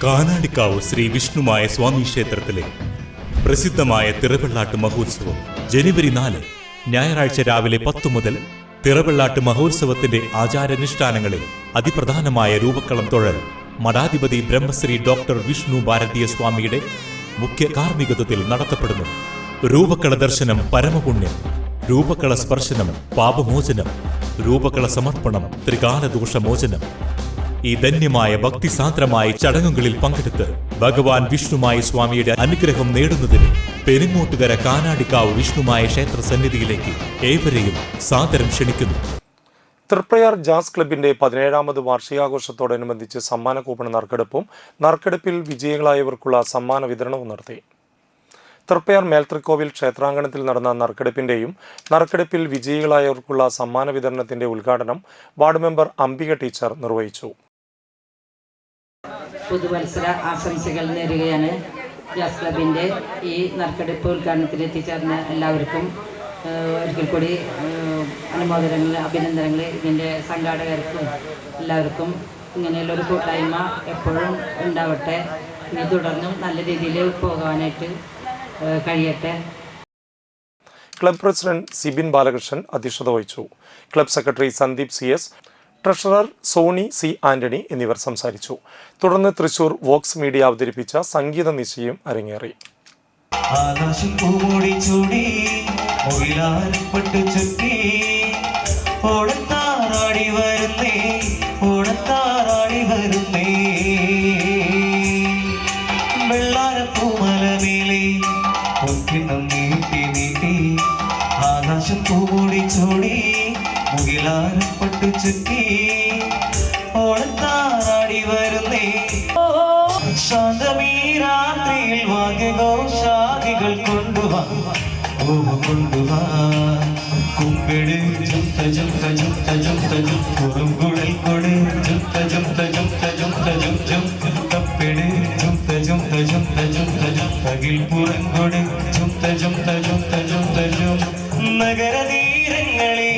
കാനാടിക്കാവ് ശ്രീ വിഷ്ണുമായ സ്വാമി ക്ഷേത്രത്തിലെ പ്രസിദ്ധമായ തിറവെള്ളാട്ട് മഹോത്സവം ജനുവരി 4 ഞായറാഴ്ച രാവിലെ 10 മുതൽ തിറവെള്ളാട്ട് മഹോത്സവത്തിന്റെ ആചാരാനുഷ്ഠാനങ്ങളിൽ അതിപ്രധാനമായ രൂപക്കളം തൊഴൽ മഠാധിപതി ബ്രഹ്മശ്രീ ഡോക്ടർ വിഷ്ണു ഭാരതീയ സ്വാമിയുടെ മുഖ്യ കാർമ്മികത്വത്തിൽ നടത്തപ്പെടുന്നു. രൂപക്കള ദർശനം പരമപുണ്യം, രൂപക്കള സ്പർശനം പാപമോചനം, രൂപക്കള സമർപ്പണം ത്രികാലദോഷമോചനം. ഈ ധന്യമായ ഭക്തിസാന്ദ്രമായ ചടങ്ങുകളിൽ പങ്കെടുത്ത് ഭഗവാൻ വിഷ്ണുമായ സ്വാമിയുടെ അനുഗ്രഹം നേടുന്നതിന് പെരിങ്ങോട്ടുകര കാനാടിക്കാവ് വിഷ്ണുമായ ക്ഷേത്ര സന്നിധിയിലേക്ക് ഏവരെയും സാദരം ക്ഷണിക്കുന്നു. തൃപ്രയാർ ജാസ് ക്ലബിന്റെ 17ാമത് വാർഷികാഘോഷത്തോടനുബന്ധിച്ച് സമ്മാന കൂപ്പൺ നറുക്കെടുപ്പും നറുക്കെടുപ്പിൽ വിജയികളായവർക്കുള്ള സമ്മാന വിതരണവും നടത്തി. തൃപ്രയാർ മേൽത്രിക്കോവിൽ ക്ഷേത്രാങ്കണത്തിൽ നടന്ന നറുക്കെടുപ്പിന്റെയും നറുക്കെടുപ്പിൽ വിജയികളായവർക്കുള്ള സമ്മാന വിതരണത്തിന്റെ ഉദ്ഘാടനം വാർഡ് മെമ്പർ അംബിക ടീച്ചർ നിർവഹിച്ചു. പുതുവത്സര ആശംസകൾ നേരുകയാണ്. ജാസ് ക്ലബിൻ്റെ ഈ നറുക്കെടുപ്പ് ഉദ്ഘാടനത്തിൽ എത്തിച്ചേർന്ന എല്ലാവർക്കും ഒരിക്കൽ കൂടി അനുമോദനങ്ങൾ, അഭിനന്ദനങ്ങൾ. ഇതിൻ്റെ സംഘാടകർക്കും എല്ലാവർക്കും ഇങ്ങനെയുള്ളൊരു കൂട്ടായ്മ എപ്പോഴും ഉണ്ടാവട്ടെ. ഇനി തുടർന്നും നല്ല രീതിയിൽ പോകാനായിട്ട് കഴിയട്ടെ. ക്ലബ് പ്രസിഡന്റ് സിബിൻ ബാലകൃഷ്ണൻ അധ്യക്ഷത വഹിച്ചു. Club secretary Sandeep CS, treasurer Sony C. Antony എന്നിവർ സംസാരിച്ചു. തുടർന്ന് തൃശൂർ വോക്സ് മീഡിയ അവതരിപ്പിച്ച സംഗീത നിശ്ചയം അരങ്ങേറി. ആകാശം പൂമൂടി ചൂടി മുകിലാരപ്പെട്ടു ചുറ്റി ഓടത്താറാടി വരുന്നേ. ശാന്തമീ രാത്രിയിൽ വാദ്യഘോഷാദികൾ കൊണ്ടുവാ, കൊണ്ടുവാ. കുമ്പിട് ജുംത ജുംത ജുംത ജുംത ജും, കുറുങ്കുഴൽ കൊട് ജുംത ജുംത ജുംത ജുംത ജും ജും. കപ്പിട് ജുംത ജുംത ജുംത ജുംത ജും, തകിൽ പുറങ്കൊട് ജുംത ജുംത ജുംത ജുംത ജും. നഗരതീരങ്ങളിൽ